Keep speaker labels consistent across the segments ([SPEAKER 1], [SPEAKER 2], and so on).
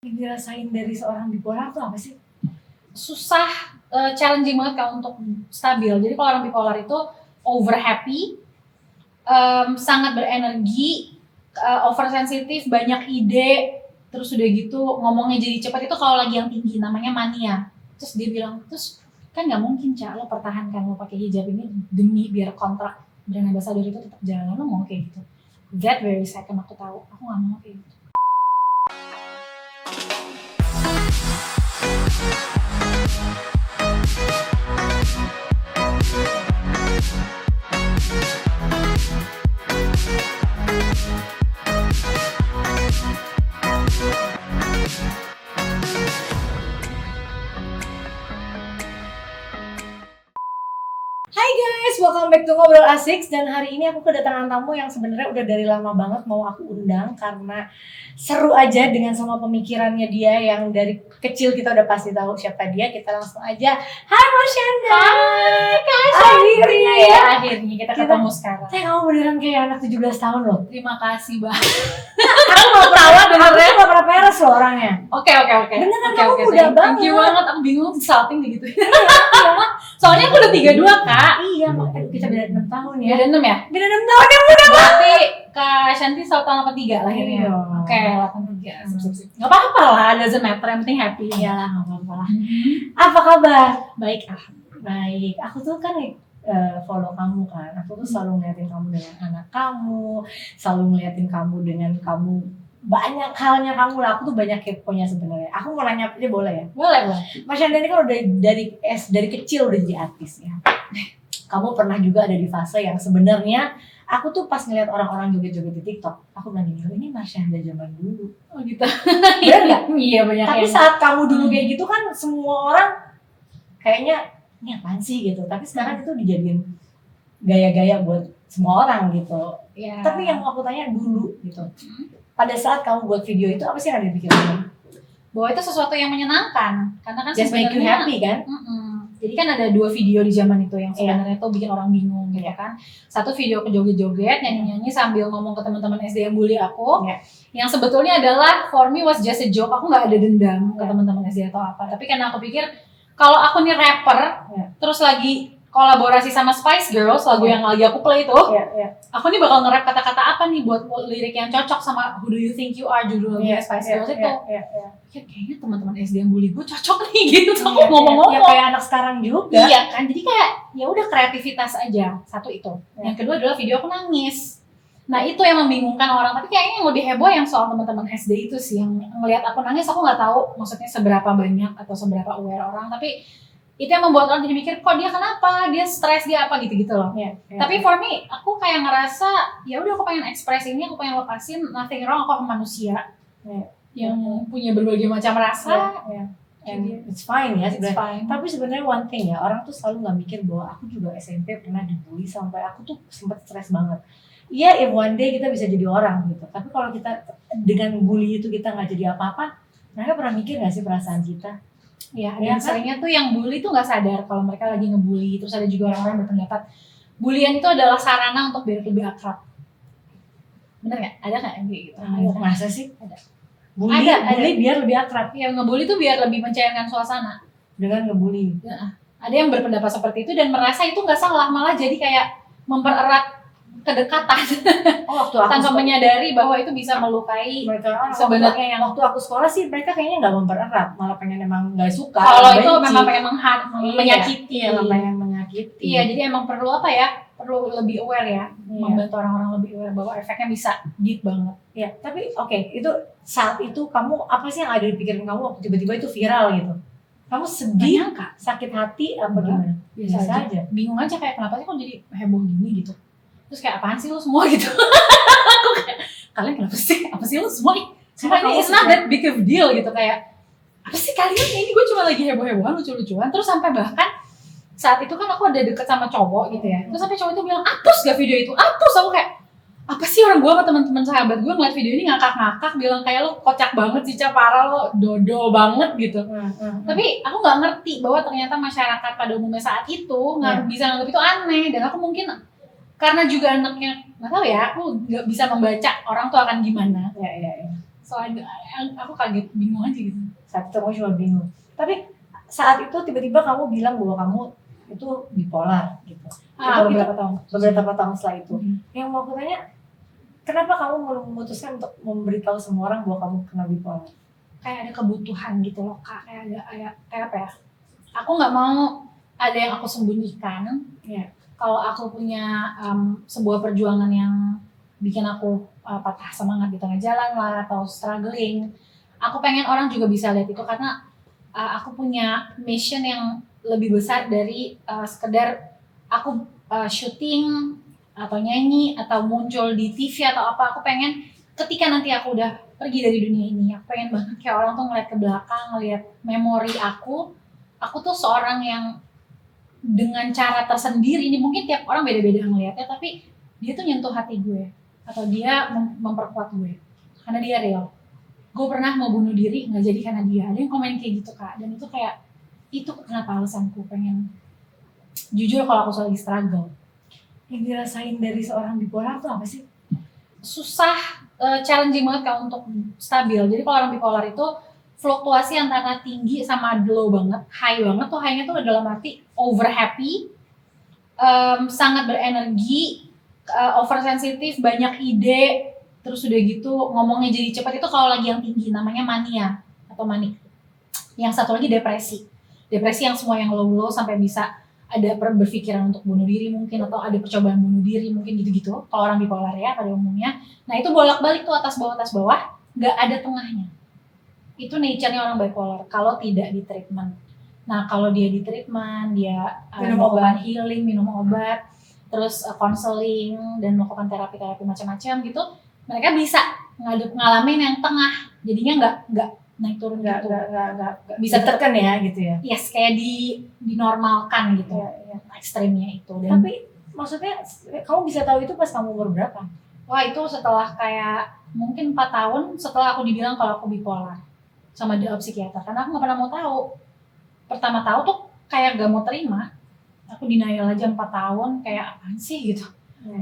[SPEAKER 1] Yang dirasain dari seorang bipolar tuh apa sih?
[SPEAKER 2] Susah, challenging banget Kak untuk stabil. Jadi kalau orang bipolar itu over happy, sangat berenergi, oversensitif, banyak ide, terus udah gitu ngomongnya jadi cepat itu kalau lagi yang tinggi namanya mania. Terus dia bilang, terus kan nggak mungkin Ca lo pertahankan lo pakai hijab ini demi biar kontrak brand ambassador itu tetap jalan, lo mau kayak gitu? That very second aku tahu, aku nggak mau kayak gitu.
[SPEAKER 1] Hai guys, welcome back to Ngobrol Asik. Dan hari ini aku kedatangan tamu yang sebenarnya udah dari lama banget mau aku undang karena seru aja dengan semua pemikirannya dia yang dari kecil kita udah pasti tahu siapa dia. Kita langsung aja. Hai Marshanda.
[SPEAKER 2] Hai Kak
[SPEAKER 1] Akhirnya ya.
[SPEAKER 2] Akhirnya kita ketemu sekarang.
[SPEAKER 1] Kamu beneran kayak anak 17 tahun loh.
[SPEAKER 2] Terima kasih Bang.
[SPEAKER 1] Aku gak pernah benernya. Aku gak pernah peres loh orangnya.
[SPEAKER 2] Oke.
[SPEAKER 1] Beneran kamu udah banget.
[SPEAKER 2] Thank you banget, aku bingung salting gitu. Soalnya aku udah 32 Kak.
[SPEAKER 1] Iya, makanya kita beda 6 tahun ya.
[SPEAKER 2] Beda 6 ya?
[SPEAKER 1] Beda 6 tahun ya muda.
[SPEAKER 2] Berarti Kak Shanti 1 tahun 83 lahirnya.
[SPEAKER 1] Iya.
[SPEAKER 2] Oke, 83. Sip. Gak apa-apa lah, doesn't matter, yang penting happy.
[SPEAKER 1] Iyalah, gak apa-apa lah. Apa kabar?
[SPEAKER 2] Baik,
[SPEAKER 1] Baik, aku tuh kan follow kamu kan. Aku tuh selalu ngeliatin kamu dengan anak kamu, selalu ngeliatin kamu dengan kamu banyak halnya kamu lah. Aku tuh banyak keponya sebenarnya. Aku mau nanya aja boleh ya?
[SPEAKER 2] boleh.
[SPEAKER 1] Mas Yanda ini kan udah dari kecil udah jadi artis ya. Kamu pernah juga ada di fase yang sebenarnya aku tuh pas ngeliat orang-orang joget-joget di TikTok, aku bilang gini, ini Mas Yanda zaman dulu.
[SPEAKER 2] Oh gitu.
[SPEAKER 1] Bener nggak?
[SPEAKER 2] Iya banyak.
[SPEAKER 1] Tapi saat kamu dulu kayak gitu kan semua orang kayaknya ini apaan sih gitu. Tapi sekarang itu dijadiin gaya-gaya buat semua orang gitu.
[SPEAKER 2] Ya.
[SPEAKER 1] Tapi yang mau aku tanya dulu gitu. Pada saat kamu buat video itu apa sih yang ada di pikiran?
[SPEAKER 2] bahwa itu sesuatu yang menyenangkan, karena kan
[SPEAKER 1] Just make you
[SPEAKER 2] sebenarnya
[SPEAKER 1] happy kan?
[SPEAKER 2] Jadi kan ada 2 video di zaman itu yang sebenarnya tuh bikin orang bingung gitu kan. Satu video aku joget-joget, nyanyi-nyanyi sambil ngomong ke teman-teman SD yang bully aku. Yang sebetulnya adalah for me was just a joke. Aku nggak ada dendam ke teman-teman SD atau apa. Tapi karena aku pikir kalau aku nih rapper, terus lagi kolaborasi sama Spice Girls, lagu yang lagi aku play itu, aku nih bakal nge-rap kata-kata apa nih buat lirik yang cocok sama Who Do You Think You Are, judul lagunya Spice Girls itu. Kayaknya teman-teman SD yang bully gue cocok nih gitu, aku ngomong-ngomong.
[SPEAKER 1] Ya kayak anak sekarang juga.
[SPEAKER 2] Iya kan, jadi kayak ya udah kreativitas aja, satu itu. Yang kedua adalah video aku nangis. Nah itu yang membingungkan orang, tapi kayaknya yang lebih heboh yang soal teman-teman SD itu sih, yang ngelihat aku nangis. Aku nggak tahu maksudnya seberapa banyak atau seberapa aware orang, tapi itu yang membuat orang jadi mikir, kok dia kenapa, dia stres, dia apa gitu-gitu loh. Tapi for me, aku kayak ngerasa ya udah aku pengen ekspres ini, aku pengen lepasin, nothing wrong, aku manusia yang punya berbagai macam rasa.
[SPEAKER 1] And it's fine ya
[SPEAKER 2] It's
[SPEAKER 1] sebenarnya.
[SPEAKER 2] fine.
[SPEAKER 1] Tapi sebenarnya one thing ya, orang tuh selalu nggak mikir bahwa aku juga SMP pernah dibully sampai aku tuh sempet stres banget. Iya, if one day kita bisa jadi orang gitu. Tapi kalau kita dengan bully itu kita nggak jadi apa-apa, mereka pernah mikir nggak sih perasaan kita?
[SPEAKER 2] Ya, dan seringnya tuh yang bully tuh nggak sadar kalau mereka lagi ngebully. Terus ada juga orang-orang yang berpendapat bulian itu adalah sarana untuk biar lebih akrab. Bener nggak? Ada nggak yang kayak gitu?
[SPEAKER 1] Masa sih?
[SPEAKER 2] Ada.
[SPEAKER 1] Bully biar lebih akrab.
[SPEAKER 2] Yang ngebully tuh biar lebih mencairkan suasana.
[SPEAKER 1] Dengan ngebully.
[SPEAKER 2] Ya, ada yang berpendapat seperti itu dan merasa itu nggak salah, malah jadi kayak mempererat kedekatan.
[SPEAKER 1] Waktu aku
[SPEAKER 2] tanpa menyadari bahwa itu bisa melukai
[SPEAKER 1] mereka
[SPEAKER 2] sebenarnya yang
[SPEAKER 1] waktu aku sekolah sih mereka kayaknya nggak mempererat, malah pengen emang nggak suka.
[SPEAKER 2] Kalau itu memang pengen menyakiti.
[SPEAKER 1] Iya, pengen menyakiti.
[SPEAKER 2] Iya, jadi emang perlu apa ya? Perlu lebih aware ya, membantu orang-orang lebih aware bahwa efeknya bisa deep banget.
[SPEAKER 1] Iya, tapi oke, itu saat itu kamu apa sih yang ada di pikiran kamu waktu tiba-tiba itu viral gitu? Kamu sedih, sakit hati apa gimana?
[SPEAKER 2] Biasa aja. Bingung aja kayak kenapa sih kok jadi heboh gini gitu. Terus kayak apaan sih lu semua gitu. Aku kayak kalian kenapa sih? Apa sih lu semua? Semua ini it's not that big of deal gitu, kayak apa sih kalian, ini gue cuma lagi heboh-hebohan, lucu-lucuan. Terus sampai bahkan saat itu kan aku ada deket sama cowok gitu ya. Terus sampai cowok itu bilang, hapus gak video itu? Hapus. Aku kayak apa sih, orang gue sama teman-teman sahabat gue ngeliat video ini ngakak-ngakak, bilang kayak lu kocak banget sih Ca, parah lo, dodol banget gitu. Tapi aku nggak ngerti bahwa ternyata masyarakat pada umumnya saat itu nggak bisa nganggap itu aneh. Dan aku mungkin karena juga anaknya nggak tahu ya, aku nggak bisa membaca orang tuh akan gimana. soalnya aku kaget bingung aja gitu.
[SPEAKER 1] Saat itu kamu cuma bingung. Tapi saat itu tiba-tiba kamu bilang bahwa kamu itu bipolar gitu. Itu beberapa tahun setelah itu. Yang mau aku tanya, kenapa kamu memutuskan untuk memberitahu semua orang bahwa kamu kena bipolar?
[SPEAKER 2] Kayak ada kebutuhan gitu loh Kak, kayak apa ya? Aku nggak mau ada yang aku sembunyikan.
[SPEAKER 1] Ya.
[SPEAKER 2] Kalau aku punya sebuah perjuangan yang bikin aku patah semangat di tengah jalan lah atau struggling, aku pengen orang juga bisa lihat itu karena aku punya mission yang lebih besar dari sekedar aku syuting atau nyanyi atau muncul di TV atau apa. Aku pengen ketika nanti aku udah pergi dari dunia ini, aku pengen banget kayak orang tuh ngeliat ke belakang, ngeliat memori aku tuh seorang yang dengan cara tersendiri, ini mungkin tiap orang beda-beda ngeliatnya, tapi dia tuh nyentuh hati gue atau dia memperkuat gue karena dia real. Gue pernah mau bunuh diri nggak jadi karena dia. Ada yang komen kayak gitu Kak, dan itu kayak itu kenapa alasanku pengen jujur kalau aku lagi struggle.
[SPEAKER 1] Yang dirasain dari seorang bipolar tuh apa sih?
[SPEAKER 2] Susah, challenging banget Kak untuk stabil. Jadi kalau orang bipolar itu fluktuasi antara tinggi sama low banget, high banget tuh. High-nya tuh dalam arti over happy, sangat berenergi, oversensitif, banyak ide, terus udah gitu ngomongnya jadi cepat. Itu kalau lagi yang tinggi namanya mania atau manik. Yang satu lagi depresi yang semua yang low sampai bisa ada berpikiran untuk bunuh diri mungkin, atau ada percobaan bunuh diri mungkin gitu-gitu kalau orang bipolar ya pada umumnya. Nah itu bolak-balik tuh atas bawah, nggak ada tengahnya. Itu nature-nya orang bipolar kalau tidak di treatment. Nah kalau dia di treatment, dia melakukan healing, minum obat, terus counseling dan melakukan terapi-terapi macam-macam gitu, mereka bisa ngalamin yang tengah, jadinya nggak naik turun gitu, nggak bisa
[SPEAKER 1] ditekan ya gitu ya.
[SPEAKER 2] Yes, kayak dinormalkan gitu, ekstrimnya itu. Dan
[SPEAKER 1] tapi maksudnya kamu bisa tahu itu pas kamu umur berapa?
[SPEAKER 2] Wah itu setelah kayak mungkin 4 tahun setelah aku dibilang kalau aku bipolar sama psikiater, karena aku nggak pernah mau tahu. Pertama tahu tuh kayak gak mau terima, aku denial aja 4 tahun, kayak apaan sih gitu.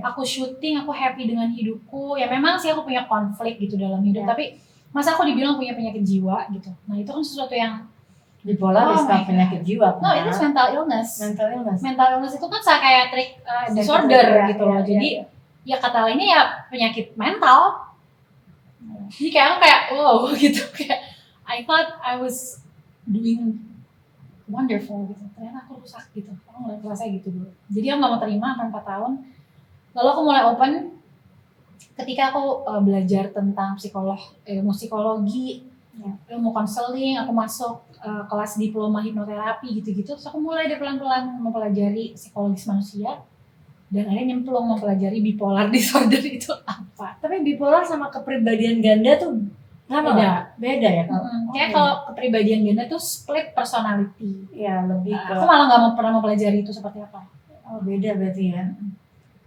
[SPEAKER 2] Aku syuting, aku happy dengan hidupku, ya memang sih aku punya konflik gitu dalam hidup, tapi masa aku dibilang punya penyakit jiwa gitu. Nah itu kan sesuatu yang
[SPEAKER 1] bipolar bukan penyakit jiwa.
[SPEAKER 2] No, itu mental illness. Mental illness itu kan psychiatric disorder gitu loh. Jadi ya kata lainnya ya penyakit mental. Jadi kayak aku kayak wow gitu, kayak I thought I was doing wonderful gitu, ternyata aku rusak gitu. Aku mulai merasa gitu dulu. Jadi aku nggak mau terima sampai 4 tahun. Lalu aku mulai open ketika aku belajar tentang ilmu psikologi, ilmu konseling. Aku masuk kelas diploma hipnoterapi gitu-gitu. Terus aku mulai deh pelan-pelan mempelajari psikologis manusia. Dan akhirnya nyemplung mempelajari bipolar disorder itu apa.
[SPEAKER 1] Tapi bipolar sama kepribadian ganda tuh beda ya kalau.
[SPEAKER 2] Kayak kalau kepribadian ganda tuh split personality.
[SPEAKER 1] Ya lebih ke.
[SPEAKER 2] Aku malah nggak pernah mempelajari itu seperti apa.
[SPEAKER 1] Oh beda berarti ya.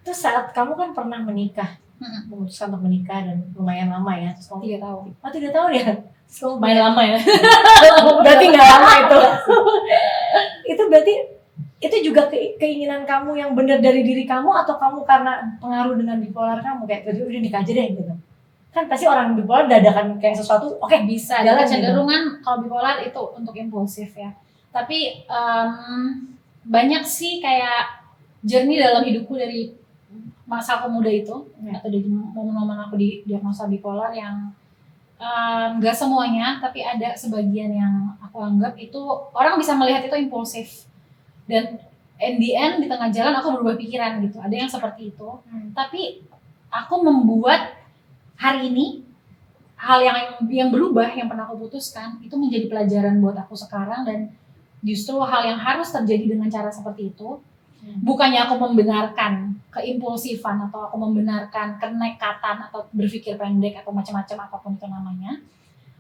[SPEAKER 1] Terus saat kamu kan pernah menikah, memutuskan untuk menikah dan lumayan lama ya.
[SPEAKER 2] 3 tahun.
[SPEAKER 1] Oh 3 tahun ya?
[SPEAKER 2] Lumayan lama ya.
[SPEAKER 1] Berarti nggak lama itu. Itu berarti itu juga keinginan kamu yang benar dari diri kamu, atau kamu karena pengaruh dengan bipolar kamu kayak udah nikah aja deh gitu? Kan pasti orang bipolar dadakan kayak sesuatu
[SPEAKER 2] bisa ada kecenderungan gitu. Kalau bipolar itu untuk impulsif ya, tapi banyak sih kayak journey dalam hidupku dari masa aku muda itu atau dari momen-momen aku di diagnosa bipolar yang nggak semuanya, tapi ada sebagian yang aku anggap itu orang bisa melihat itu impulsif, dan in the end di tengah jalan aku berubah pikiran gitu. Ada yang seperti itu, tapi aku membuat hari ini hal yang berubah yang pernah aku putuskan itu menjadi pelajaran buat aku sekarang, dan justru hal yang harus terjadi dengan cara seperti itu. Bukannya aku membenarkan keimpulsifan atau aku membenarkan kenekatan atau berpikir pendek atau macam-macam apapun itu namanya,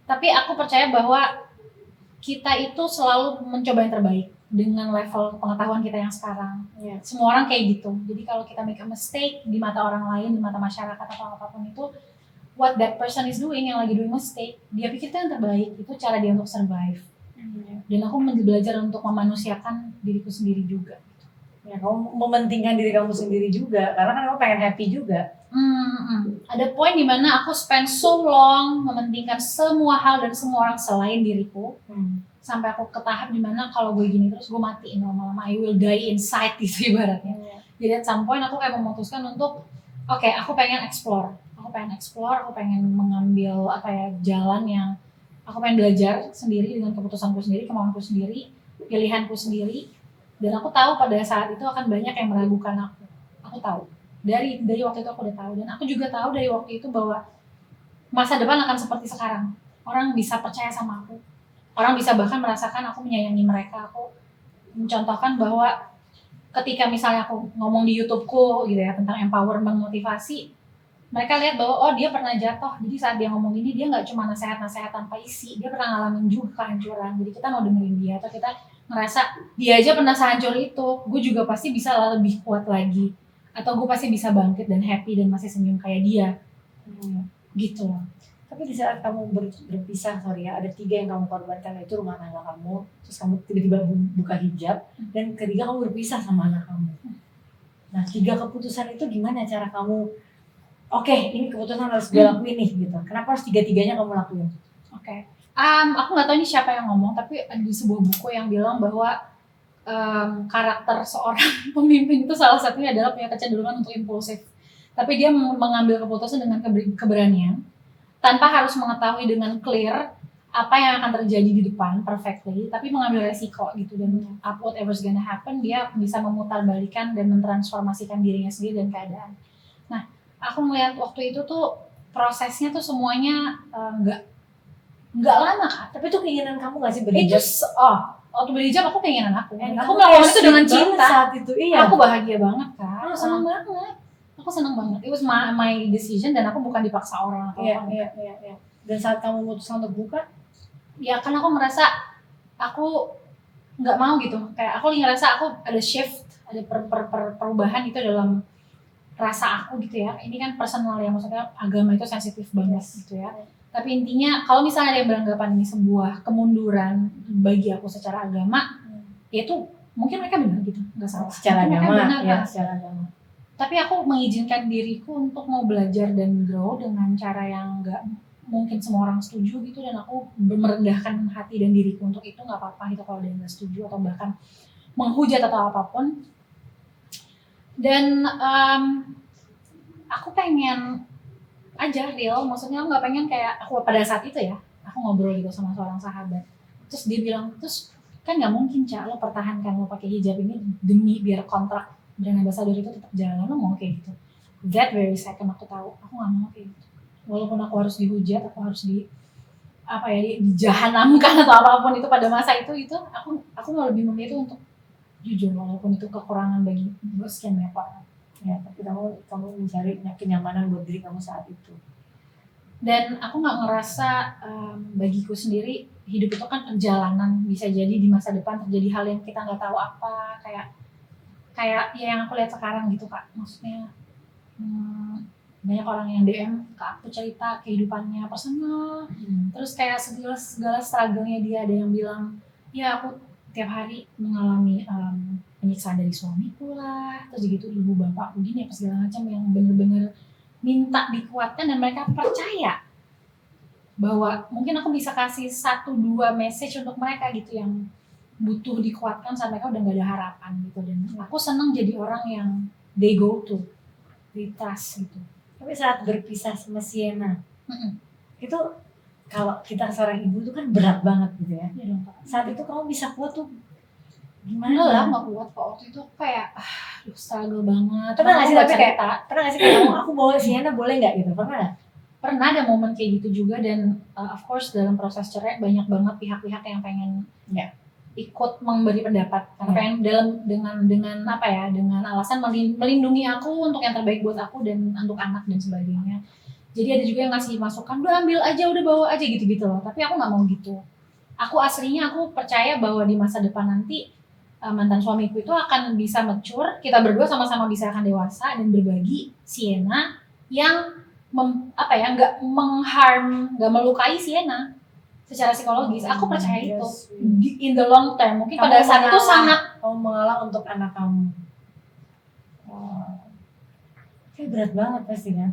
[SPEAKER 2] tapi aku percaya bahwa kita itu selalu mencoba yang terbaik dengan level pengetahuan kita yang sekarang. Semua orang kayak gitu. Jadi kalau kita make a mistake di mata orang lain, di mata masyarakat atau apapun itu, what that person is doing, yang lagi doing mistake, dia pikir itu yang terbaik, itu cara dia untuk survive. Dan aku belajar untuk memanusiakan diriku sendiri juga.
[SPEAKER 1] Ya, kamu mementingkan diri kamu sendiri juga, karena kan kamu pengen happy juga.
[SPEAKER 2] Ada poin dimana aku spend so long mementingkan semua hal dan semua orang selain diriku, sampai aku ke tahap dimana kalau gue gini terus gue mati lama-lama, I will die inside gitu ibaratnya. Jadi at some point aku kayak memutuskan untuk oke, aku pengen explore, aku pengen mengambil jalan yang aku pengen belajar sendiri dengan keputusanku sendiri, kemauanku sendiri, pilihanku sendiri. Dan aku tahu pada saat itu akan banyak yang meragukan aku. Aku tahu. Dari waktu itu aku udah tahu. Dan aku juga tahu dari waktu itu bahwa masa depan akan seperti sekarang. Orang bisa percaya sama aku. Orang bisa bahkan merasakan aku menyayangi mereka. Aku mencontohkan bahwa ketika misalnya aku ngomong di YouTube-ku gitu ya tentang empowerment, motivasi, mereka lihat bahwa oh dia pernah jatuh. Jadi saat dia ngomong ini dia nggak cuma nasihat-nasihat tanpa isi. Dia pernah ngalamin juga kehancuran. Jadi kita mau dengerin dia atau kita ngerasa dia aja pernah sehancur itu, gue juga pasti bisa lebih kuat lagi, atau gue pasti bisa bangkit dan happy dan masih senyum kayak dia, gitu loh.
[SPEAKER 1] Tapi di saat kamu berpisah, ada 3 yang kamu korbankan, itu rumah tangga kamu, terus kamu tiba-tiba buka hijab, dan ketiga kamu berpisah sama anak kamu. Nah 3 keputusan itu gimana cara kamu, oke, ini keputusan harus gue lakuin nih gitu. Kenapa harus 3-tiganya kamu lakuin?
[SPEAKER 2] Oke. Aku nggak tahu ini siapa yang ngomong, tapi ada di sebuah buku yang bilang bahwa karakter seorang pemimpin itu salah satunya adalah punya kecenderungan untuk impulsif. Tapi dia mengambil keputusan dengan keberanian, tanpa harus mengetahui dengan clear apa yang akan terjadi di depan perfectly, tapi mengambil resiko gitu. Dan whatever's gonna happen, dia bisa memutarbalikan dan mentransformasikan dirinya sendiri dan keadaan. Nah, aku melihat waktu itu tuh prosesnya tuh semuanya nggak lama kan,
[SPEAKER 1] tapi itu keinginan kamu nggak sih berhijab?
[SPEAKER 2] Waktu berhijab aku keinginan aku.
[SPEAKER 1] Aku
[SPEAKER 2] melakukan itu dengan cinta.
[SPEAKER 1] Saat itu, iya.
[SPEAKER 2] Aku bahagia banget kan. Senang banget. Aku senang banget. It was my decision dan aku bukan dipaksa orang atau apa.
[SPEAKER 1] Iya. Dan saat kamu memutuskan untuk buka,
[SPEAKER 2] ya kan aku merasa aku nggak mau gitu. Kayak aku ngerasa aku ada shift, ada perubahan itu dalam rasa aku gitu ya. Ini kan personal ya, maksudnya agama itu sensitif banget gitu ya. Tapi intinya kalau misalnya ada yang beranggapan ini sebuah kemunduran bagi aku secara agama, ya itu mungkin mereka benar gitu, nggak salah.
[SPEAKER 1] Secara agama,
[SPEAKER 2] ya secara agama. Tapi aku mengizinkan diriku untuk mau belajar dan grow dengan cara yang nggak mungkin semua orang setuju gitu, dan aku merendahkan hati dan diriku untuk itu, nggak apa-apa itu kalau dia nggak setuju atau bahkan menghujat atau apapun. Dan aku pengen aja real, maksudnya aku nggak pengen kayak aku pada saat itu ya, aku ngobrol gitu sama seorang sahabat, terus dia bilang, terus kan nggak mungkin Ca, lo pertahankan lo pakai hijab ini demi biar kontrak brand ambassador itu tetap jalan, lo mau kayak gitu? That very second aku tahu, aku nggak mau kayak gitu, walaupun aku harus dihujat, aku harus dijahanamkan atau apapun itu pada masa itu aku mau lebih memilih untuk jujur walaupun itu kekurangan bagi sekian banyak orang.
[SPEAKER 1] Ya, tapi kamu mencari kenyamanan buat diri kamu saat itu.
[SPEAKER 2] Dan aku nggak ngerasa bagiku sendiri hidup itu kan perjalanan, bisa jadi di masa depan terjadi hal yang kita nggak tahu apa, kayak ya yang aku lihat sekarang gitu Kak, maksudnya banyak orang yang DM ke aku cerita kehidupannya personal, terus kayak segala struggle-nya dia, ada yang bilang ya aku tiap hari mengalami penyiksaan dari suamiku lah, terus gitu ibu bapakku gini apa segala macam, yang bener-bener minta dikuatkan dan mereka percaya bahwa mungkin aku bisa kasih 1-2 message untuk mereka gitu yang butuh dikuatkan saat mereka udah gak ada harapan gitu. Dan aku senang jadi orang yang they go to, they trust gitu.
[SPEAKER 1] Tapi saat berpisah sama Sienna, itu kalau kita seorang ibu itu kan berat banget gitu ya.
[SPEAKER 2] Ya dong, Kak.
[SPEAKER 1] Saat itu kamu bisa kuat tuh gimana?
[SPEAKER 2] Enggak lah, gak kuat kok. Waktu itu kayak struggle banget.
[SPEAKER 1] Pernah gak sih tapi kayak aku bawa Sienna boleh gak gitu? Pernah gak?
[SPEAKER 2] Pernah ada momen kayak gitu juga, dan of course dalam proses cerai banyak banget pihak-pihak yang pengen ikut memberi pendapat, karena pengen dengan apa ya, dengan alasan melindungi aku untuk yang terbaik buat aku dan untuk anak dan sebagainya. Jadi ada juga yang ngasih masukan, udah ambil aja, udah bawa aja gitu-gitu loh. Tapi aku nggak mau gitu. Aku aslinya aku percaya bahwa di masa depan nanti mantan suamiku itu akan bisa mature, kita berdua sama-sama bisa akan dewasa dan berbagi Sienna yang nggak mengharm, nggak melukai Sienna secara psikologis. Aku percaya itu in the long term. Mungkin pada saat itu sangat
[SPEAKER 1] kamu mengalah untuk anak kamu. berat banget pasti kan.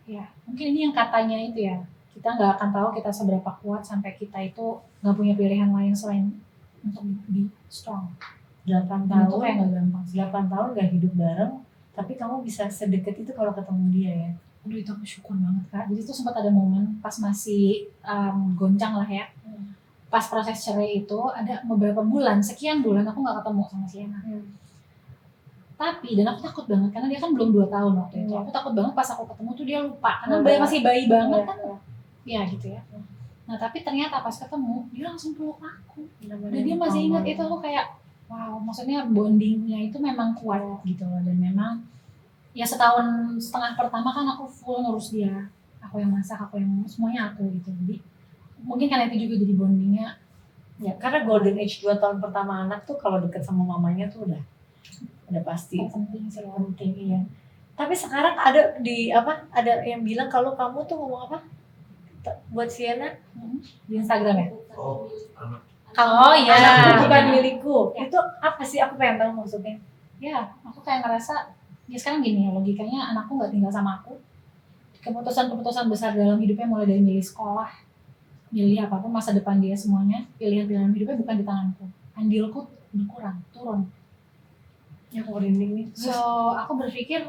[SPEAKER 2] Ya mungkin ini yang katanya itu ya, kita nggak akan tahu kita seberapa kuat sampai kita itu nggak punya pilihan lain selain untuk be strong.
[SPEAKER 1] 8
[SPEAKER 2] Dan itu
[SPEAKER 1] tahun
[SPEAKER 2] kayak nggak gampang sih.
[SPEAKER 1] 8 tahun gak hidup bareng, tapi kamu bisa sedekat itu kalau ketemu dia ya.
[SPEAKER 2] Aduh itu aku syukur banget Kak. Jadi tuh sempat ada momen pas masih goncang lah ya. Pas proses cerai itu ada beberapa bulan, sekian bulan aku nggak ketemu sama Sienna. Tapi dan aku takut banget karena dia kan belum 2 tahun waktu itu. Aku takut banget pas aku ketemu tuh dia lupa karena masih bayi banget kan. Ya gitu ya. Nah tapi ternyata pas ketemu dia langsung peluk aku. Dan dia masih ingat itu. Aku kayak wow, maksudnya bondingnya itu memang kuat gitu loh. Dan memang ya setahun setengah pertama kan aku full ngurus dia. Aku yang masak, aku yang semuanya aku gitu. Jadi mungkin karena itu juga jadi bondingnya.
[SPEAKER 1] Ya karena golden age 2 tahun pertama anak tuh kalau deket sama mamanya tuh udah pasti
[SPEAKER 2] Penting sih.
[SPEAKER 1] penting iya. Tapi sekarang ada ada yang bilang kalau kamu tuh ngomong apa buat Sienna
[SPEAKER 2] Di Instagram ya?
[SPEAKER 3] Oh, anak.
[SPEAKER 2] Oh iya.
[SPEAKER 1] anakku bukan milikku. Itu apa sih, aku pengen tahu maksudnya.
[SPEAKER 2] Ya, aku kayak ngerasa ya sekarang gini ya, logikanya anakku nggak tinggal sama aku. Keputusan-keputusan besar dalam hidupnya mulai dari milih sekolah, milih apapun masa depan dia semuanya, pilihan-pilihan hidupnya bukan di tanganku. Andilku berkurang, turun.
[SPEAKER 1] Ya aku merinding nih.
[SPEAKER 2] So, aku berpikir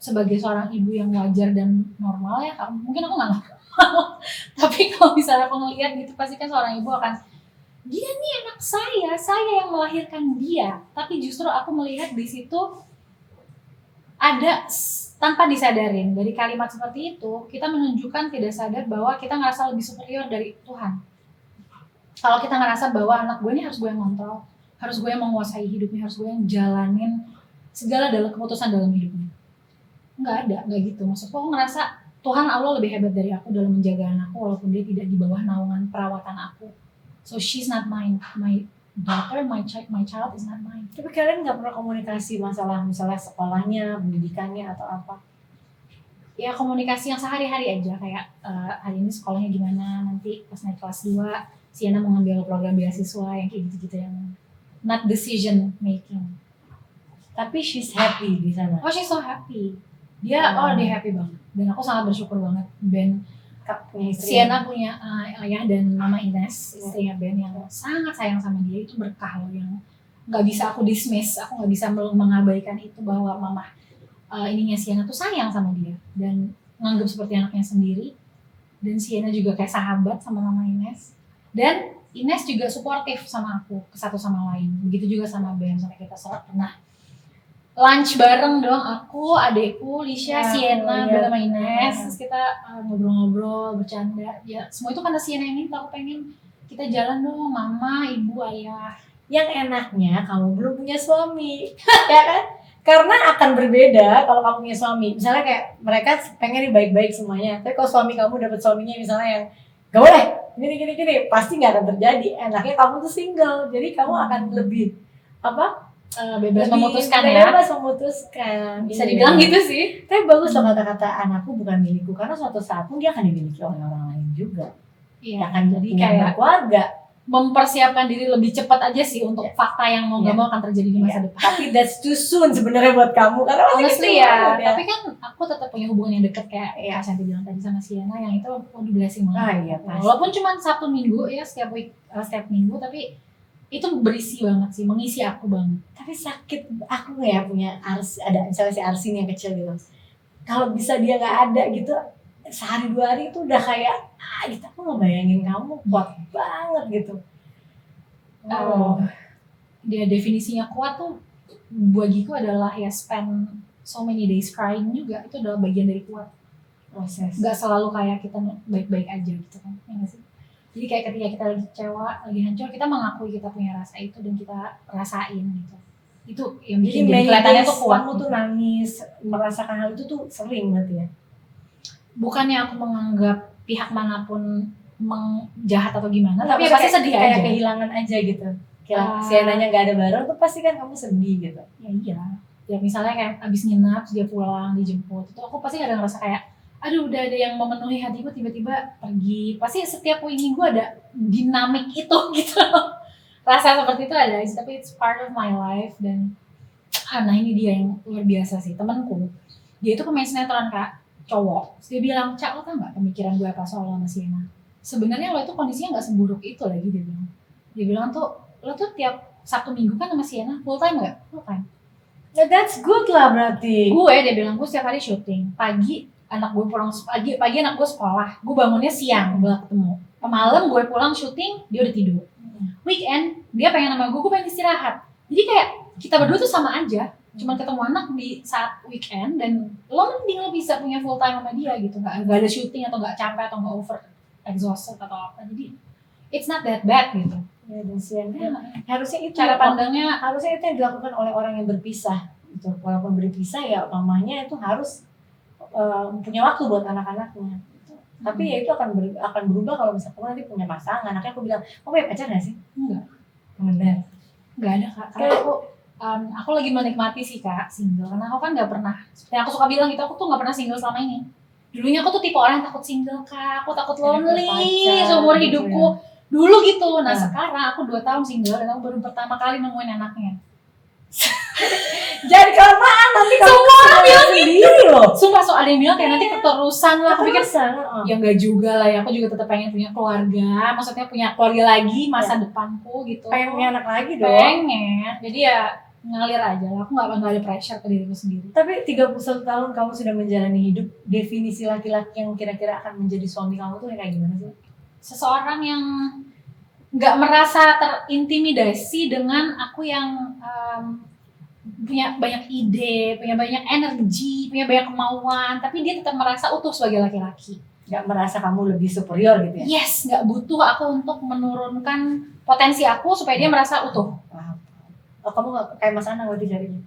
[SPEAKER 2] sebagai seorang ibu yang wajar dan normal ya, mungkin aku nggak mau. Tapi kalau misalnya aku ngeliat gitu, pasti kan seorang ibu akan, dia nih anak saya yang melahirkan dia. Tapi justru aku melihat di situ ada tanpa disadarin dari kalimat seperti itu, kita menunjukkan tidak sadar bahwa kita ngerasa lebih superior dari Tuhan. Kalau kita ngerasa bahwa anak gue ini harus gue yang kontrol, harus gue yang menguasai hidupnya, harus gue yang jalanin segala dalam keputusan dalam hidupnya. Nggak gitu. Maksudku aku ngerasa Tuhan Allah lebih hebat dari aku dalam menjaga anakku walaupun dia tidak di bawah naungan perawatan aku. So she's not mine. My daughter, my child is not mine.
[SPEAKER 1] Tapi kalian nggak pernah komunikasi misalnya sekolahnya, pendidikannya atau apa?
[SPEAKER 2] Ya komunikasi yang sehari-hari aja kayak hari ini sekolahnya gimana, nanti pas naik kelas 2 Sienna mau ngambil program beasiswa yang kayak gitu-gitu yang not decision making.
[SPEAKER 1] Tapi she's happy di sana.
[SPEAKER 2] Oh she's so happy. Dia happy banget. Dan aku sangat bersyukur banget Ben
[SPEAKER 1] Punya istri.
[SPEAKER 2] Sienna punya ayah dan mama Ines, istrinya Ben yang sangat sayang sama dia. Itu berkah loh yang nggak bisa aku dismiss. Aku nggak bisa mengabaikan itu bahwa mama ininya Sienna tuh sayang sama dia dan nganggap seperti anaknya sendiri. Dan Sienna juga kayak sahabat sama mama Ines. Dan Ines juga suportif sama aku ke satu sama lain. Begitu juga sama Ben, sampai kita pernah lunch bareng dong, aku, adekku, Lisha, Sienna, Ben sama Ines. Terus kita ngobrol-ngobrol, bercanda. Ya semua itu karena Sienna yang minta, aku pengen kita jalan dong, mama, ibu, ayah.
[SPEAKER 1] Yang enaknya kamu belum punya suami, ya kan? Karena akan berbeda kalau kamu punya suami. Misalnya kayak mereka pengen nih baik-baik semuanya. Tapi kalau suami kamu dapat suaminya misalnya yang gak boleh, gini, pasti nggak akan terjadi. Enaknya kamu tuh single, jadi kamu akan lebih
[SPEAKER 2] bebas memutuskan ya.
[SPEAKER 1] Bebas memutuskan.
[SPEAKER 2] Bisa dibilang gitu sih.
[SPEAKER 1] Tapi bagus loh kata-kata anakku bukan milikku, karena suatu saat pun dia akan dimiliki oleh orang lain juga.
[SPEAKER 2] Iya.
[SPEAKER 1] Akan
[SPEAKER 2] Jadi
[SPEAKER 1] punya
[SPEAKER 2] kayak
[SPEAKER 1] keluarga.
[SPEAKER 2] mempersiapkan diri lebih cepat aja sih untuk fakta yang mau gak mau akan terjadi di masa depan.
[SPEAKER 1] Tapi that's too soon sebenarnya buat kamu karena
[SPEAKER 2] Honestly ya. Tapi kan aku tetap punya hubungan yang dekat kayak Kak Santi bilang tadi sama Sienna yang itu waduh blessing banget.
[SPEAKER 1] Iya, pasti.
[SPEAKER 2] Walaupun cuma Sabtu Minggu ya setiap minggu tapi itu berisi banget sih, mengisi aku banget.
[SPEAKER 1] Tapi sakit aku nggak ya punya ada misalnya si Arsin yang kecil gitu. Kalau bisa dia nggak ada gitu sehari 2 hari itu udah kayak gitu, aku ngebayangin kamu kuat banget gitu.
[SPEAKER 2] Dia definisinya kuat tuh bagiku adalah ya spend so many days crying juga, itu adalah bagian dari kuat.
[SPEAKER 1] Proses.
[SPEAKER 2] Gak selalu kayak kita baik-baik aja gitu kan, ya gak sih? Jadi kayak ketika kita lagi kecewa, lagi hancur, kita mengakui kita punya rasa itu dan kita rasain gitu. Itu yang bikin jadi kelihatannya tuh kuat.
[SPEAKER 1] Kamu tuh nangis, merasakan hal itu tuh sering berarti ya?
[SPEAKER 2] Bukannya aku menganggap pihak manapun jahat atau gimana, tapi ya pasti sedih
[SPEAKER 1] kayak
[SPEAKER 2] aja.
[SPEAKER 1] Kehilangan aja gitu. Sienanya nggak ada bareng tuh pasti kan kamu sedih gitu.
[SPEAKER 2] Ya iya. Ya misalnya kayak abis nginap, dia pulang, dijemput, itu aku pasti kadang ngerasa kayak aduh udah ada yang memenuhi hatiku tiba-tiba pergi. Pasti setiap minggu ada dinamik itu gitu. Rasa seperti itu ada, tapi it's part of my life. Dan nah ini dia yang luar biasa sih, temanku Dia itu pemain sinetron Kak, cowok. Terus dia bilang, Cak lo tau gak pemikiran gue apa soal lo sama Sienna? Sebenarnya lo itu kondisinya gak seburuk itu lagi, dia bilang. Dia bilang tuh, lo tuh tiap Sabtu Minggu kan sama Sienna, full time gak? Full time.
[SPEAKER 1] Nah, that's good lah berarti.
[SPEAKER 2] Dia bilang, gue setiap hari syuting. Pagi anak gue pulang, pagi anak gue sekolah, gue bangunnya siang, gue ketemu. Malam gue pulang syuting, dia udah tidur. Weekend, dia pengen sama gue pengen istirahat. Jadi kayak, kita berdua tuh sama aja. Cuma ketemu anak di saat weekend dan lo mending lo bisa punya full time sama dia gitu, nggak ada syuting atau nggak capek atau nggak over exhausted atau apa, jadi it's not that bad gitu.
[SPEAKER 1] Ya, dan Sienna harusnya itu
[SPEAKER 2] Cara pandangnya
[SPEAKER 1] harusnya itu yang dilakukan oleh orang yang berpisah gitu. Walaupun berpisah ya mamanya itu harus punya waktu buat anak-anaknya gitu. Tapi ya itu akan berubah kalau misalnya kamu nanti punya pasangan. Anaknya aku bilang, kamu punya pacar nggak sih?
[SPEAKER 2] enggak
[SPEAKER 1] Benar.
[SPEAKER 2] nggak ada Kak, karena aku lagi menikmati sih Kak single, karena aku kan nggak pernah, seperti yang aku suka bilang gitu, aku tuh nggak pernah single selama ini. Dulunya aku tuh tipe orang yang takut single Kak, aku takut lonely seumur hidupku dulu gitu. Nah sekarang aku 2 tahun single dan aku baru pertama kali nemuin anaknya.
[SPEAKER 1] Jangan kelamaan nanti kamu
[SPEAKER 2] Semua orang bilang
[SPEAKER 1] sendiri loh.
[SPEAKER 2] Sumpah, so ada yang bilang kayak nanti keterusan lah. Aku pikir
[SPEAKER 1] Keterusan,
[SPEAKER 2] ya enggak juga lah ya, aku juga tetap pengen punya keluarga, maksudnya punya keluarga lagi masa depanku gitu.
[SPEAKER 1] pengen punya anak lagi dong.
[SPEAKER 2] Pengen, jadi ya ngalir aja lah, aku nggak ada pressure ke diriku sendiri.
[SPEAKER 1] Tapi 31 tahun kamu sudah menjalani hidup, definisi laki-laki yang kira-kira akan menjadi suami kamu tuh kayak gimana sih?
[SPEAKER 2] Seseorang yang nggak merasa terintimidasi dengan aku yang punya banyak ide, punya banyak energi, punya banyak kemauan, tapi dia tetap merasa utuh sebagai laki-laki.
[SPEAKER 1] Gak merasa kamu lebih superior gitu ya?
[SPEAKER 2] Yes, nggak butuh aku untuk menurunkan potensi aku supaya dia merasa utuh.
[SPEAKER 1] Oh, kamu gak kayak Mas Anang berarti carinya?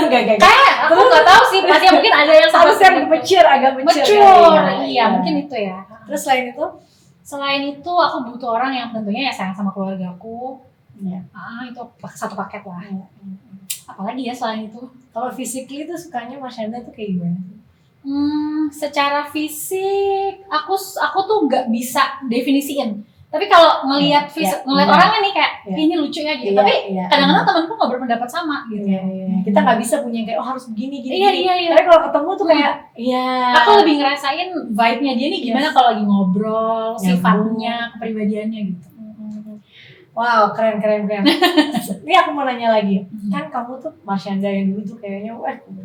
[SPEAKER 1] Gak.
[SPEAKER 2] Kayak aku nggak tahu sih, pasti mungkin ada yang
[SPEAKER 1] Harus yang agak mature
[SPEAKER 2] iya mungkin itu ya.
[SPEAKER 1] Terus selain itu?
[SPEAKER 2] Selain itu aku butuh orang yang tentunya ya sayang sama keluargaku.
[SPEAKER 1] Ya.
[SPEAKER 2] Itu satu paket lah. Apalagi ya selain itu?
[SPEAKER 1] Kalau physically tuh sukanya Mas Anda tuh kayak gimana?
[SPEAKER 2] Secara fisik aku tuh nggak bisa definisiin. Tapi kalau ngelihat orangnya nih kayak ini lucu ya gitu. Tapi kadang-kadang temanku nggak berpendapat sama gitu.
[SPEAKER 1] Kita nggak bisa punya kayak harus begini gini.
[SPEAKER 2] Iya.
[SPEAKER 1] Tapi kalau ketemu tuh kayak aku
[SPEAKER 2] lebih ngerasain vibe-nya dia nih gimana kalau lagi ngobrol, sifatnya, kepribadiannya gitu.
[SPEAKER 1] Wow, keren. Ini aku mau nanya lagi. Kan kamu tuh Marsyanda yang dulu tuh kayaknya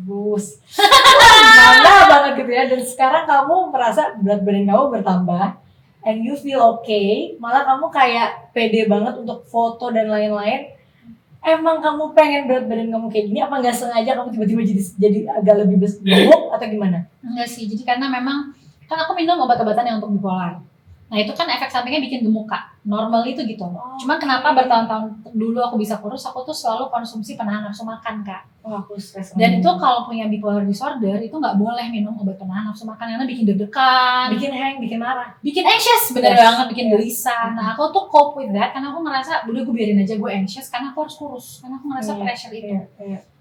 [SPEAKER 1] kurus. Gimana banget gitu ya. Dan sekarang kamu merasa berat badan kamu bertambah. And you feel okay. Malah kamu kayak pede banget untuk foto dan lain-lain. Emang kamu pengen berat badan kamu kayak gini? Apa nggak sengaja kamu tiba-tiba jadi agak lebih gemuk atau gimana?
[SPEAKER 2] Enggak sih, jadi karena memang kan aku minum obat-obatan yang untuk bipolar. Nah itu kan efek sampingnya bikin gemuk Kak. Normal itu gitu. Cuman kenapa bertahun-tahun dulu aku bisa kurus, aku tuh selalu konsumsi penahan nafsu makan Kak.
[SPEAKER 1] Aku stres.
[SPEAKER 2] Dan itu kalau punya bipolar disorder itu nggak boleh minum obat penahan nafsu makan karena bikin deg-degan,
[SPEAKER 1] bikin hang, bikin marah,
[SPEAKER 2] bikin anxious, bener banget, bikin gelisah. Nah aku tuh cope with that karena aku ngerasa udah gue biarin aja gue anxious karena aku harus kurus, karena aku ngerasa pressure itu.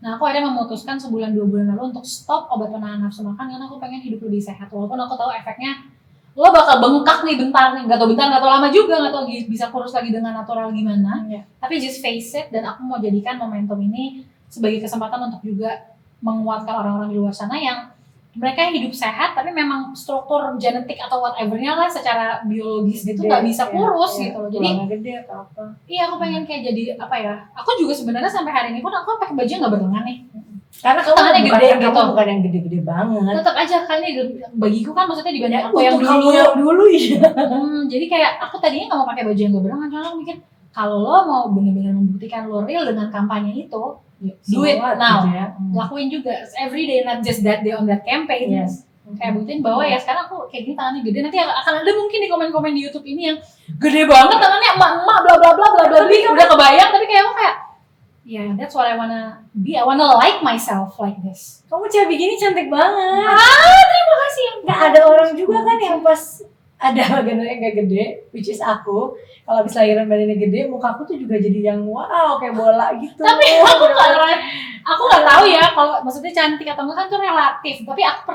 [SPEAKER 2] Nah aku akhirnya memutuskan 1-2 bulan lalu untuk stop obat penahan nafsu makan karena aku pengen hidup lebih sehat. Walaupun aku tahu efeknya lo bakal bengkak nih bentar nih, nggak tau lama juga, nggak tau bisa kurus lagi dengan natural gimana. Tapi just face it, dan aku mau jadikan momentum ini sebagai kesempatan untuk juga menguatkan orang-orang di luar sana yang mereka hidup sehat tapi memang struktur genetik atau whatever-nya lah secara biologis gitu nggak bisa kurus gitu loh. Jadi
[SPEAKER 1] gede atau apa?
[SPEAKER 2] Iya aku pengen kayak jadi apa ya? Aku juga sebenarnya sampai hari ini pun aku pakai baju yang nggak berlengan nih.
[SPEAKER 1] Karena kamu
[SPEAKER 2] tangannya gede gitu.
[SPEAKER 1] Bukan yang gede-gede banget.
[SPEAKER 2] Tetap aja kan ini bagiku kan maksudnya dibanding aku
[SPEAKER 1] yang dulu iya.
[SPEAKER 2] Jadi kayak aku tadinya nggak mau pakai baju yang gak berlengan, karena aku mikir kalau lo mau benar-benar membuktikan lo real dengan kampanye itu, do it now, gitu ya. Lakuin juga every day, not just that day on that campaign. Kayak buktiin bahwa ya sekarang aku kayak gini tangannya gede, nanti akan ada mungkin di komen-komen di YouTube ini yang gede banget tangannya emak-emak bla bla bla bla bla, udah kebayang, tapi kayak aku kayak that's what I wanna be. I wanna like myself like this.
[SPEAKER 1] Kamu cewek begini cantik banget.
[SPEAKER 2] Terima kasih.
[SPEAKER 1] Nggak ada orang juga kan yang pas ada badannya nggak gede, which is aku. Kalau habis lahiran badannya gede, mukaku tuh juga jadi yang wow kayak bola gitu.
[SPEAKER 2] Tapi aku nggak tahu ya kalau maksudnya cantik atau enggak kan itu relatif. Tapi aku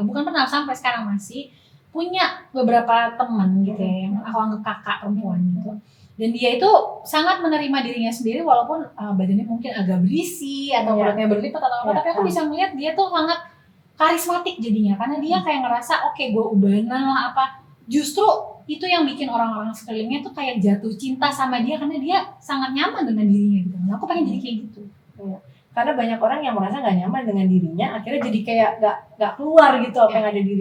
[SPEAKER 2] bukan pernah sampai sekarang masih punya beberapa teman gitu ya, yang aku anggap kakak perempuan gitu. Dan dia itu sangat menerima dirinya sendiri walaupun badannya mungkin agak berisi atau perutnya berlipat atau apa, tapi aku bisa melihat dia tuh sangat karismatik jadinya, karena dia kayak ngerasa oke gue ubanan lah apa. Justru itu yang bikin orang-orang sekelilingnya tuh kayak jatuh cinta sama dia karena dia sangat nyaman dengan dirinya gitu. Nah, aku pengen jadi kayak gitu.
[SPEAKER 1] Karena banyak orang yang merasa nggak nyaman dengan dirinya, akhirnya jadi kayak nggak keluar gitu apa yang ada di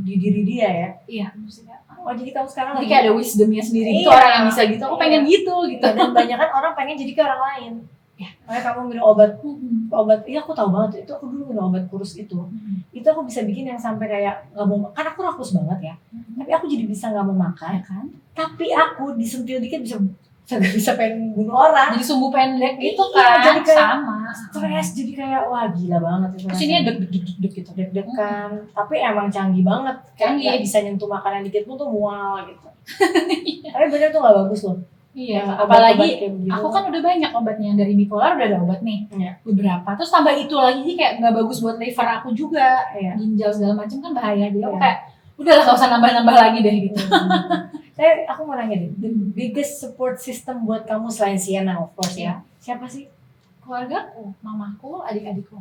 [SPEAKER 1] diri dia ya.
[SPEAKER 2] Iya, maksudnya.
[SPEAKER 1] Oh jadi kamu sekarang
[SPEAKER 2] Jadi
[SPEAKER 1] lagi
[SPEAKER 2] kayak ada wisdomnya sendiri gitu,
[SPEAKER 1] Iya.
[SPEAKER 2] orang yang bisa gitu. Aku pengen gitu.
[SPEAKER 1] dan banyak kan orang pengen jadi kayak orang lain.
[SPEAKER 2] Ya.
[SPEAKER 1] Makanya kamu minum obat, iya aku tahu banget itu, aku dulu minum obat kurus itu aku bisa bikin yang sampai kayak nggak mau, kan aku rakus banget ya, tapi aku jadi bisa nggak mau makan,
[SPEAKER 2] Ya kan?
[SPEAKER 1] tapi aku disentil dikit bisa pengen bunuh orang,
[SPEAKER 2] Jadi sumbu pendek gitu
[SPEAKER 1] Iya,
[SPEAKER 2] kan,
[SPEAKER 1] jadi kayak
[SPEAKER 2] sama.
[SPEAKER 1] stres, jadi kayak wah gila banget itu.
[SPEAKER 2] Terus ini deg-deg gitu.
[SPEAKER 1] Deg-degan, tapi emang canggih banget, kayak
[SPEAKER 2] Canggih.
[SPEAKER 1] nggak bisa nyentuh makanan dikit pun tuh mual gitu. Tapi bener tuh nggak bagus loh.
[SPEAKER 2] Iya,
[SPEAKER 1] Yang
[SPEAKER 2] apalagi
[SPEAKER 1] obat-obat kayak begitu.
[SPEAKER 2] aku kan udah banyak obatnya, dari bipolar udah ada obat nih,
[SPEAKER 1] Iya.
[SPEAKER 2] beberapa. Terus tambah itu lagi sih kayak nggak bagus buat liver aku juga,
[SPEAKER 1] Iya.
[SPEAKER 2] ginjal segala macam kan bahaya. Jadi aku
[SPEAKER 1] Iya.
[SPEAKER 2] kayak udahlah gak usah nambah-nambah lagi deh gitu.
[SPEAKER 1] Tapi aku mau nanya deh, the biggest support system buat kamu selain Sienna of course ya, siapa sih?
[SPEAKER 2] Keluargaku, mamaku, adik-adikku.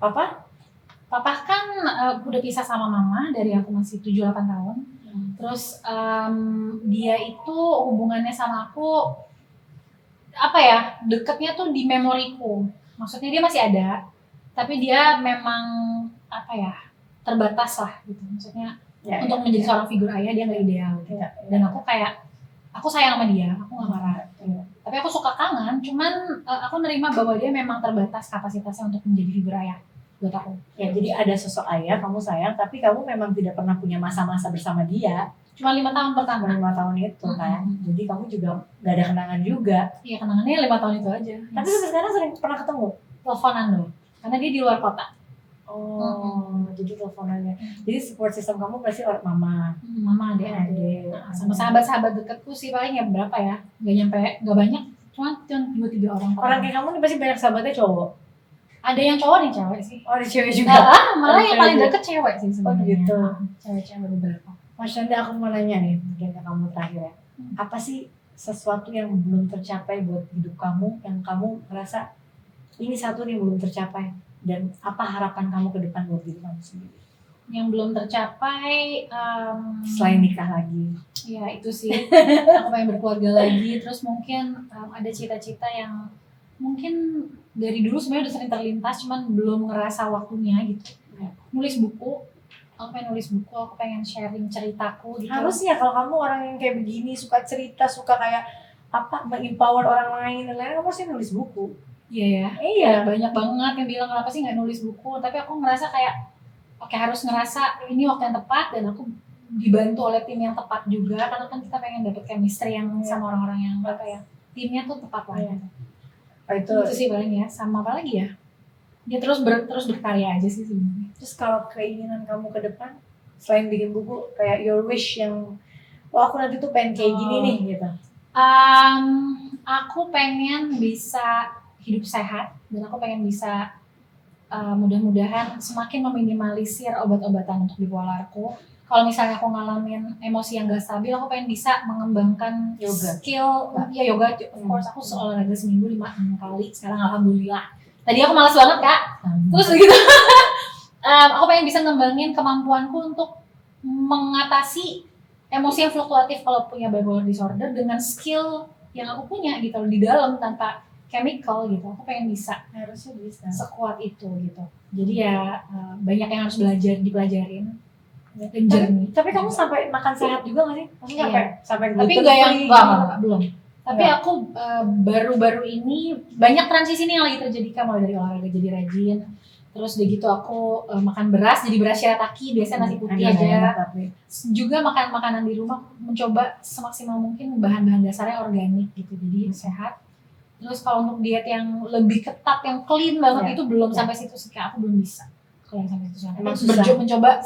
[SPEAKER 1] Papa?
[SPEAKER 2] Papa kan udah pisah sama mama dari aku masih 7-8 tahun. Terus dia itu hubungannya sama aku apa ya, deketnya tuh di memoriku. Maksudnya dia masih ada, tapi dia memang apa ya, terbatas lah gitu. Maksudnya untuk menjadi seorang figur ayah dia nggak ideal gitu. Dan aku kayak, aku sayang sama dia, aku nggak marah. Tapi aku suka kangen, cuman aku nerima bahwa dia memang terbatas kapasitasnya untuk menjadi figur ayah buat aku.
[SPEAKER 1] Ya, jadi ada sosok ayah, kamu sayang, tapi kamu memang tidak pernah punya masa-masa bersama dia.
[SPEAKER 2] Cuma 5 tahun pertama.
[SPEAKER 1] 5 tahun itu kan. Jadi kamu juga gak ada kenangan juga.
[SPEAKER 2] Iya, kenangannya 5 tahun itu aja.
[SPEAKER 1] Tapi sampai sekarang sering pernah ketemu?
[SPEAKER 2] Teleponan dong, karena dia di luar kota.
[SPEAKER 1] Oh, jadi teleponannya. Jadi support system kamu pasti orang mama.
[SPEAKER 2] Mama, adik. Nah, sama sahabat-sahabat dekatku sih paling ya berapa ya? Gak banyak, cuma 2-3 orang.
[SPEAKER 1] Orang kayak kamu nih pasti banyak sahabatnya cowok.
[SPEAKER 2] Ada yang cowok, ada yang cewek sih.
[SPEAKER 1] Oh, ada cewek juga.
[SPEAKER 2] Malah yang paling deket cewek sih sebenarnya.
[SPEAKER 1] Oh gitu.
[SPEAKER 2] Cewek-cewek beberapa.
[SPEAKER 1] Mas Shanda, aku mau nanya nih, mungkin ke kamu terakhir ya. Apa sih sesuatu yang belum tercapai buat hidup kamu, yang kamu merasa ini satu nih belum tercapai, dan apa harapan kamu ke depan buat diri kamu sendiri?
[SPEAKER 2] Yang belum tercapai
[SPEAKER 1] selain nikah lagi.
[SPEAKER 2] Ya itu sih. Aku pengen berkeluarga lagi. Terus mungkin ada cita-cita yang mungkin dari dulu sebenarnya udah sering terlintas, cuman belum ngerasa waktunya gitu. Nulis buku. Aku pengen nulis buku, aku pengen sharing ceritaku gitu.
[SPEAKER 1] Harusnya kalau kamu orang yang kayak begini, suka cerita, suka kayak apa, empower orang lain dan lain-lain, kamu harusnya nulis buku.
[SPEAKER 2] Iya ya.
[SPEAKER 1] Iya.
[SPEAKER 2] Banyak banget yang bilang kenapa sih nggak nulis buku, tapi aku ngerasa kayak oke, harus ngerasa ini waktu yang tepat dan aku dibantu oleh tim yang tepat juga, karena kan kita pengen dapet chemistry yang sama orang-orang yang apa ya, timnya tuh tepat lah.
[SPEAKER 1] Oh, itu
[SPEAKER 2] sih paling ya. Sama apa lagi ya? Dia terus berkarya aja sih sebenarnya.
[SPEAKER 1] Terus kalau keinginan kamu ke depan selain bikin buku, kayak your wish yang aku nanti tuh pengen kayak gini nih gitu.
[SPEAKER 2] Aku pengen bisa hidup sehat dan aku pengen bisa mudah-mudahan semakin meminimalisir obat-obatan untuk bipolarku. Kalau misalnya aku ngalamin emosi yang gak stabil, aku pengen bisa mengembangkan skill yoga. Of course, aku olahraga seminggu 5-6 kali. Sekarang alhamdulillah. Tadi aku malas banget kak. Terus begitu. Aku pengen bisa ngembangin kemampuanku untuk mengatasi emosi yang fluktuatif kalau punya bipolar disorder dengan skill yang aku punya gitu di dalam tanpa chemical gitu. Aku pengen bisa,
[SPEAKER 1] harusnya bisa
[SPEAKER 2] sekuat itu gitu. Jadi ya banyak yang harus dipelajarin.
[SPEAKER 1] Tapi kamu sampai makan sehat juga nggak sih? Maksudnya sampai
[SPEAKER 2] tapi nggak yang belum. Tapi aku baru-baru ini banyak transisi nih yang lagi terjadi kan, mulai dari olahraga jadi rajin. Terus udah gitu aku makan beras, jadi beras shirataki, biasanya nasi putih aja. Juga makan makanan di rumah, mencoba semaksimal mungkin bahan-bahan dasarnya organik gitu, jadi sehat. Terus kalau untuk diet yang lebih ketat, yang clean banget itu belum sampai situ sih, kayak aku belum bisa. Kalau yang sampai situ mencoba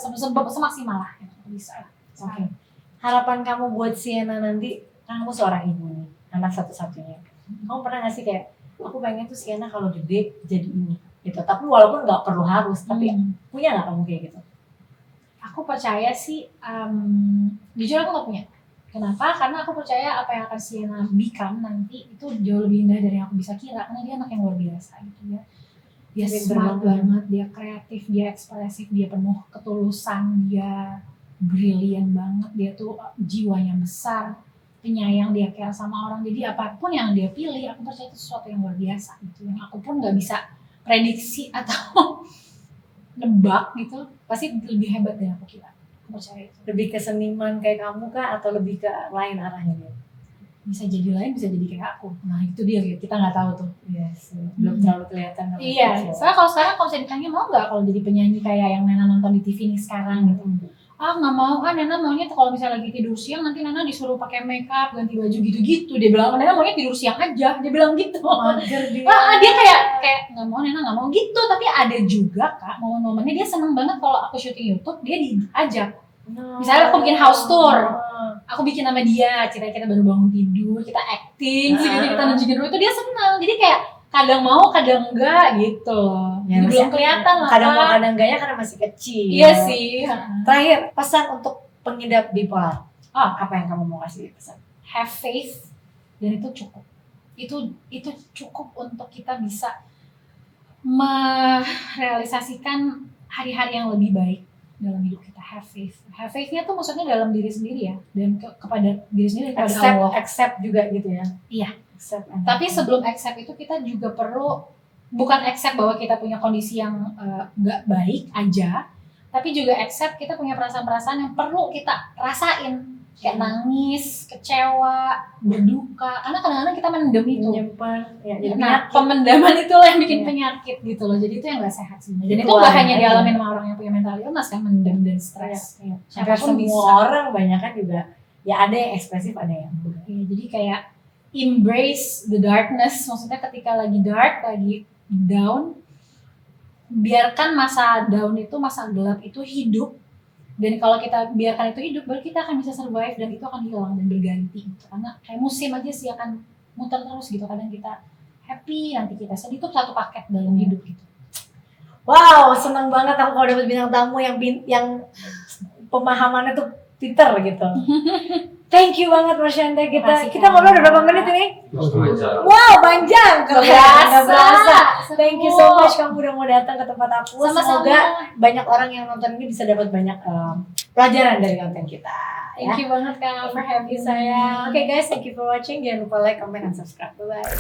[SPEAKER 2] semaksimal lah, bisa lah.
[SPEAKER 1] Oke. Harapan kamu buat Sienna nanti, kan kamu seorang ibu nih, anak satu-satunya. Kamu pernah nggak sih kayak, aku pengen tuh Sienna kalau gede jadi ini gitu, tapi walaupun nggak perlu harus, tapi punya nggak kamu kayak gitu?
[SPEAKER 2] Aku percaya sih, jujur aku nggak punya. Kenapa? Karena aku percaya apa yang akan Sienna become nanti itu jauh lebih indah dari yang aku bisa kira, karena dia anak yang luar biasa gitu ya. Dia
[SPEAKER 1] Pinter
[SPEAKER 2] smart
[SPEAKER 1] banget.
[SPEAKER 2] banget, dia kreatif, dia ekspresif, dia penuh ketulusan, dia brilian banget, dia tuh jiwanya besar, penyayang, dia care sama orang. Jadi apapun yang dia pilih, aku percaya itu sesuatu yang luar biasa gitu. Yang aku pun nggak bisa prediksi atau nebak gitu, pasti lebih hebat dari aku kira. Aku percaya itu.
[SPEAKER 1] Lebih ke seniman kayak kamu kah atau lebih ke lain arahnya dia?
[SPEAKER 2] Bisa jadi lain, bisa jadi kayak aku. Nah itu dia, kita nggak tahu tuh.
[SPEAKER 1] Iya sih, belum terlalu kelihatan. namanya.
[SPEAKER 2] Iya, soalnya kalau sekarang kalau misalnya ditanya mau nggak kalau jadi penyanyi kayak yang Nana nonton di TV nih sekarang gitu. Ah nggak mau, Nana maunya tuh kalau misalnya lagi tidur siang nanti Nana disuruh pakai makeup, ganti baju gitu-gitu. Dia bilang, Nana maunya tidur siang aja, dia bilang gitu.
[SPEAKER 1] Mager dia.
[SPEAKER 2] Dia kayak nggak mau, Nana nggak mau gitu. Tapi ada juga kak, momen-momennya dia seneng banget kalau aku syuting YouTube, dia diajak. Misalnya aku bikin house tour, aku bikin sama dia, cerita kita baru bangun tidur, kita acting, segitu kita nunjukin dulu itu dia senang. Jadi kayak kadang mau, kadang enggak gitu loh.
[SPEAKER 1] Ya,
[SPEAKER 2] Jadi belum kelihatan lah.
[SPEAKER 1] Kadang mau
[SPEAKER 2] Kak.
[SPEAKER 1] kadang enggaknya karena masih kecil.
[SPEAKER 2] Iya sih.
[SPEAKER 1] Terakhir, pesan untuk pengidap bipolar. Apa yang kamu mau kasih pesan?
[SPEAKER 2] Have faith dan itu cukup. Itu cukup untuk kita bisa merealisasikan hari-hari yang lebih baik dalam hidup kita. Have faith. Have faith-nya tuh maksudnya dalam diri sendiri ya, dan kepada diri sendiri, kepada Allah.
[SPEAKER 1] Accept juga gitu ya.
[SPEAKER 2] Iya.
[SPEAKER 1] Accept.
[SPEAKER 2] Tapi sebelum accept itu kita juga perlu bukan accept bahwa kita punya kondisi yang nggak baik aja, tapi juga accept kita punya perasaan-perasaan yang perlu kita rasain, kayak nangis, kecewa, berduka. Karena kadang-kadang kita mendem itu.
[SPEAKER 1] Menyimpan. Ya, jadi
[SPEAKER 2] Nah,
[SPEAKER 1] penyakit.
[SPEAKER 2] pemendaman itulah yang bikin
[SPEAKER 1] Iya.
[SPEAKER 2] penyakit gitu loh. Jadi itu yang nggak sehat sebenarnya. Dan
[SPEAKER 1] Itu
[SPEAKER 2] itu nggak hanya
[SPEAKER 1] aja.
[SPEAKER 2] dialami sama orang yang punya mental illness kan, mendem dan stres.
[SPEAKER 1] Iya.
[SPEAKER 2] Siapapun
[SPEAKER 1] Hampir semua
[SPEAKER 2] bisa.
[SPEAKER 1] orang banyak kan juga. Ya ada yang ekspresif, ada yang enggak.
[SPEAKER 2] Iya, jadi kayak embrace the darkness, maksudnya ketika lagi dark, lagi down, biarkan masa down itu, masa gelap itu hidup. Dan kalau kita biarkan itu hidup, baru kita akan bisa survive dan itu akan hilang dan berganti gitu. Karena kayak musim aja sih akan muter terus gitu. Kadang kita happy, nanti kita sedih, itu satu paket dalam hidup gitu.
[SPEAKER 1] Wow, senang banget aku kalau dapat bintang tamu yang pemahamannya tuh pinter gitu. Thank you banget Marsyanda,
[SPEAKER 2] Makasih,
[SPEAKER 1] kita
[SPEAKER 2] Kak.
[SPEAKER 1] ngobrol udah berapa menit ini? Wow, panjang.
[SPEAKER 2] Nggak
[SPEAKER 1] Nggak berasa.
[SPEAKER 2] seru.
[SPEAKER 1] Thank you so much kamu udah mau datang ke tempat aku.
[SPEAKER 2] Sama-sama.
[SPEAKER 1] Semoga banyak orang yang nonton ini bisa dapat banyak pelajaran dari konten kita.
[SPEAKER 2] Thank you banget Kak for having
[SPEAKER 1] Saya.
[SPEAKER 2] saya.
[SPEAKER 1] Oke guys, thank you for watching. Jangan lupa like, comment, dan subscribe. Bye bye.